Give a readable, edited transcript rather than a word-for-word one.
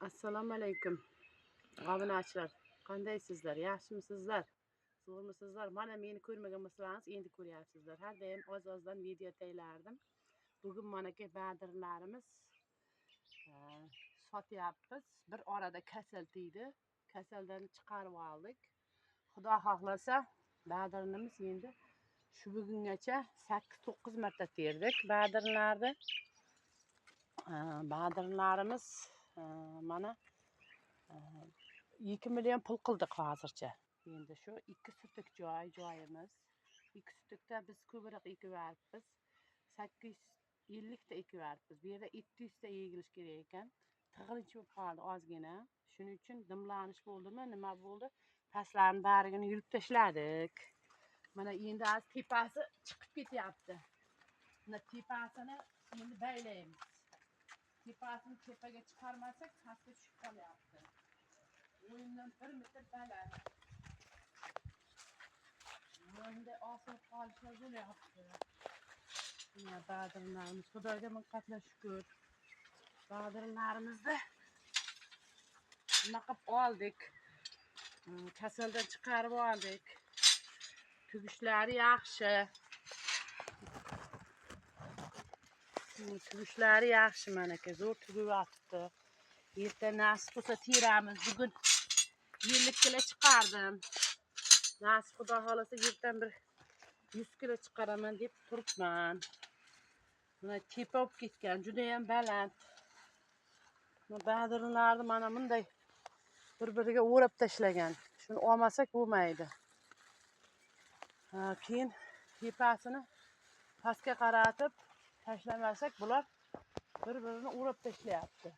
Assalomu alaykum. Obunachilar, qandaysizlar? Yaxshimisizlar? Zo'rmisizlar? Mana meni ko'rmagan bo'lsangiz, endi ko'ryapsizlar. Har doim oz-ozdan video taylardim. Bugun manaki badirlarimiz sotyapmiz. Bir orada kasal tegdi. Kasaldan chiqarib oldik. Xudo xohlasa, badirimiz endi shu bugungacha 8-9 marta terdik badirlarni. Badirlarimiz mana 2 million pul qildik hozircha. Endi shu 2 sutuk joyimiz. 2 sutukda biz ko'proq ekivyapmiz. 850 ta ekivyapmiz. Bu yerda 200 ta egilish kerak ekan. Tig'inch bo'lib qoldi ozgina. Shuning uchun dimlanish bo'ldimi, nima bo'ldi? Pastlarini barigini yurib tashladik. Mana endi az tepasi chiqib ketyapti. Mana tepasini endi baylaymiz. Tepasini tepaga chiqarmasak, pastga tushib qolyapti. O'yindan 1 metr baland. Endi osib qolishlar bo'lyapti. Mana badirlarimiz, Xudoga ming qatla shukr. Badirlarimizni nima qilib oldik? Kasaldan chiqarib oldik. Tugishlari yaxshi. Tugishlari yaxshi menaka, zo'r tugyapti. Erta nasib bo'lsa teramiz. Bugun 50 kilo chiqardim. Nasib Xudo xolasa yerdan bir 100 kilo chiqaraman deb turibman. Mana tepa olib ketgan, juda ham baland. Badirlarni mana bunday bir-biriga o'rab tashlagan. Shuni olmasak bo'lmaydi. Keyin tepasini pastga qaratib tashlamasak, bular bir-birini o'rab tashlayapti.